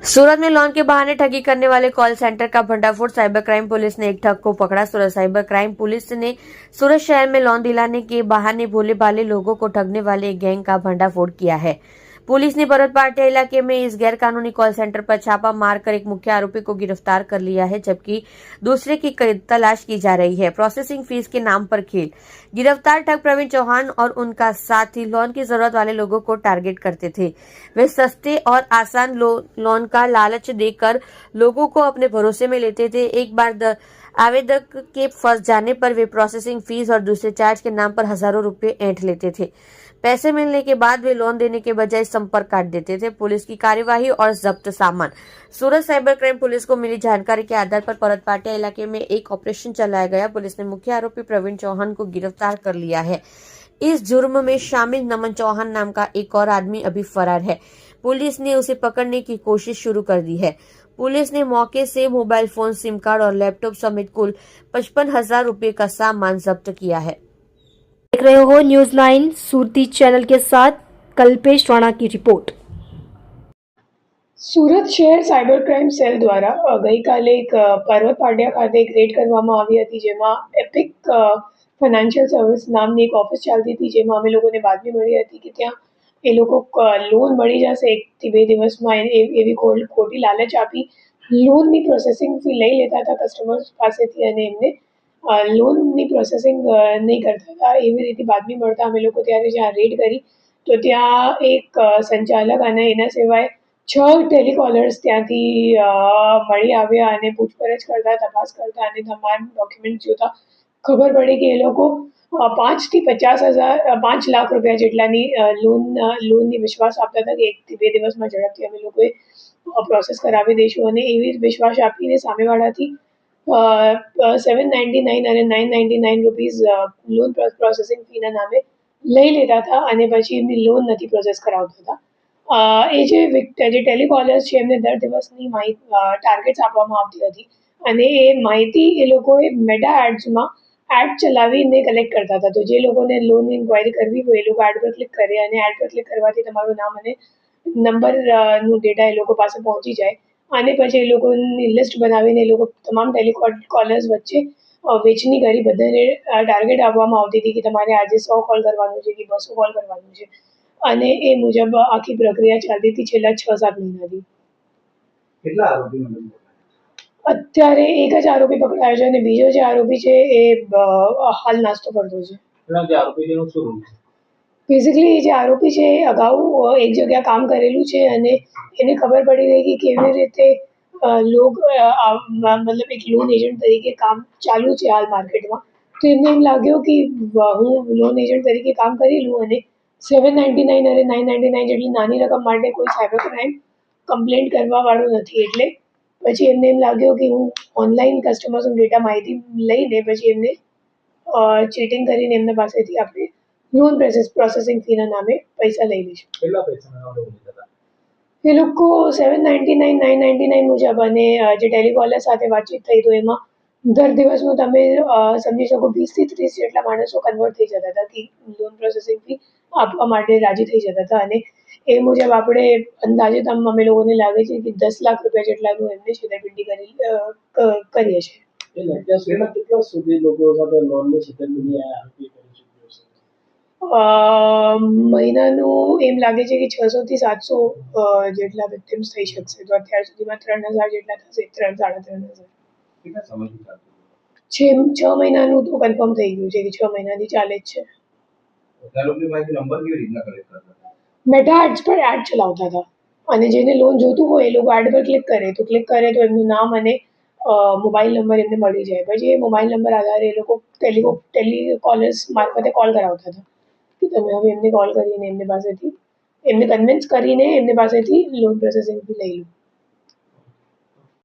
सूरत में लोन के बहाने ठगी करने वाले कॉल सेंटर का भंडाफोड़। साइबर क्राइम पुलिस ने एक ठग को पकड़ा। सूरत साइबर क्राइम पुलिस ने सूरत शहर में लोन दिलाने के बहाने भोले भाले लोगों को ठगने वाले एक गैंग का भंडाफोड़ किया है। पुलिस ने भरत पाटिया इलाके में इस गैर कानूनी कॉल सेंटर पर छापा मारकर एक मुख्य आरोपी को गिरफ्तार कर लिया है, जबकि दूसरे की तलाश की जा रही है। प्रोसेसिंग फीस के नाम पर खेल। गिरफ्तार ठग प्रवीण चौहान और उनका साथी लोन की जरूरत वाले लोगों को टारगेट करते थे। वे सस्ते और आसान लोन का लालच देकर लोगों को अपने भरोसे में लेते थे। एक बार आवेदक के फंस जाने पर वे प्रोसेसिंग फीस और दूसरे चार्ज के नाम पर हजारों रुपए ऐंठ लेते थे। पैसे मिलने के बाद वे लोन देने के बजाय संपर्क काट देते थे। पुलिस की कार्यवाही और जब्त सामान। सूरत साइबर क्राइम पुलिस को मिली जानकारी के आधार पर भरत पाटिया इलाके में एक ऑपरेशन चलाया गया। पुलिस ने मुख्य आरोपी प्रवीण चौहान को गिरफ्तार कर लिया है। इस जुर्म में शामिल नमन चौहान नाम का एक और आदमी अभी फरार है। पुलिस ने उसे पकड़ने की कोशिश शुरू कर दी है। पुलिस ने मौके से मोबाइल फोन, सिम कार्ड और लैपटॉप समेत कुल 55,000 रुपए का सामान जब्त किया है। देख रहे हो न्यूज 9 सुरती चैनल के साथ कल्पेश राणा की रिपोर्ट। સુરત શહેર સાયબર ક્રાઇમ સેલ દ્વારા ગઈકાલે એક પર્વત પાટિયા ખાતે એક રેડ કરવામાં આવી હતી, જેમાં એપિક ફાઇનાન્શિયલ સર્વિસ નામની એક ઓફિસ ચાલતી હતી, જેમાં અમે લોકોને બાતમી મળી હતી કે ત્યાં એ લોકો લોન મળી જશે 1 થી 2 દિવસમાં એવી ખોટી લાલચ આપી લોનની પ્રોસેસિંગ ફી લઈ લેતા હતા કસ્ટમર્સ પાસેથી અને એમને લોનની પ્રોસેસિંગ નહીં કરતા હતા। એવી રીતે બાતમી મળતા અમે લોકો ત્યારે જ્યાં રેડ કરી તો ત્યાં એક સંચાલક અને એના સિવાય 6 ટેલિકોલર્સ ત્યાંથી મળી આવ્યા અને પૂછપરછ કરતા, તપાસ કરતા અને તમામ ડોક્યુમેન્ટ જોતા ખબર પડી કે એ લોકો 5 થી 5 લાખ રૂપિયા જેટલાની લોનની વિશ્વાસ આપતા હતા કે 1 થી 2 દિવસમાં ઝડપથી અમે લોકોએ પ્રોસેસ કરાવી દઈશું અને એવી વિશ્વાસ આપીને સામેવાળાથી 799 અને 999 રૂપીઝ લોન પ્રોસેસિંગ ફીના નામે લઈ લેતા હતા અને પછી એમની લોન નથી પ્રોસેસ કરાવતા હતા। એ જે ટેલિકોલર્સ છે એમને દર દિવસની ટાર્ગેટ્સ આપવામાં આવતી હતી અને એ માહિતી એ લોકોએ મેટા એડ્સમાં એડ ચલાવીને કલેક્ટ કરતા હતા। તો જે લોકોને લોનની ઇન્ક્વાયરી કરવી હોય એ લોકો એડ પર ક્લિક કરે અને એડ પર ક્લિક કરવાથી તમારું નામ અને નંબરનું ડેટા એ લોકો પાસે પહોંચી જાય અને પછી એ લોકોની લિસ્ટ બનાવીને એ લોકો તમામ ટેલિકોલર્સ વચ્ચે વેચણી કરી બધાને ટાર્ગેટ આપવામાં આવતી હતી કે તમારે આજે 100 કોલ કરવાનું છે કે 200 કોલ કરવાનું છે અને એ મુજબ આખી પ્રક્રિયા ચાલતી હતી છેલ્લા 6-7 મહિનાથી। કેટલા આરોપી મળી? અત્યારે એક જ આરોપી પકડાયો છે અને બીજો જે આરોપી છે એ હાલ નાસ્તો કરતો છે। જે આરોપી છે એનું શું રોલ છે? બેઝિકલી જે આરોપી છે એ અગાઉ એક જગ્યા કામ કરેલું છે અને એને ખબર પડી ગઈ કે કેવી રીતે मतलब एक लोन एजेंट तरीके काम चालू है हाल मार्केट में, तो एमने एम लाग्यो कि हूँ लोन एजेंट तरीके काम करी लूँ અને 799 અને 999 જેટલી નાની રકમ માટે કોઈ સાયબર ક્રાઇમ કમ્પ્લેન્ટ કરવા વાળું નથી, એટલે પછી એમને એમ લાગ્યો કે હું ઓનલાઈન કસ્ટમર્સનો ડેટા માહિતી લઈને પછી એમને ચીટિંગ કરીને એમના પાસેથી આપણે લોન પ્રોસેસિંગ ફીના નામે પૈસા લઈ લઈશું। કેટલા પૈસાના લોકો લીધા હતા? એ લોકો 799 999 મુજબ અને જે ટેલિકોલર સાથે વાતચીત થઈ તો એમાં દર દિવસનું તમે સમજી શકો 20 થી 30 જેટલા માણસો કન્વર્ટ થઈ જતા હતા કે લોન પ્રોસેસિંગ ફી આપવા માટે રાજી થઈ જતા હતા અને એ મુજબ આપણે અંદાજે અમે લોકોને લાગે છે કે 10 લાખ રૂપિયા જેટલાનું એમને છેતરપિંડી કરીએ છીએ। કેટલા સુધી લોકો સાથે લોનની છેતરપિંડી કરી ચૂક્યો છે? મહિનાનું એમ લાગે છે કે 600 થી 700 જેટલા વિક્ટિમ્સ થઈ શકશે, તો અત્યાર સુધીમાં 3000 જેટલા થશે, 3,000-3,500। કેટલા સમયથી ચાલતું? 6 મહિનાનું તો કન્ફર્મ થઈ ગયું છે કે 6 મહિનાથી ચાલે જ છે। તાલુકની માહિતી નંબર કેવી રીતના કલેક્ટ કરતા હતા? મેટા એડ્સ પર એડ ચલાવતા હતા અને જેને લોન જોતું હોય એ લોકો એડ પર ક્લિક કરે તો એમનું નામ અને મોબાઈલ નંબર એમને મળી જાય, પછી એ મોબાઈલ નંબર આધારે એ લોકો ટેલિકોલર્સ મારફતે કોલ કરાવતા હતા કે તમે હવે એમને કોલ કરીને એમને પાસેથી એમને કન્વિન્સ કરીને એમને પાસેથી લોન પ્રોસેસિંગ લઈ લો।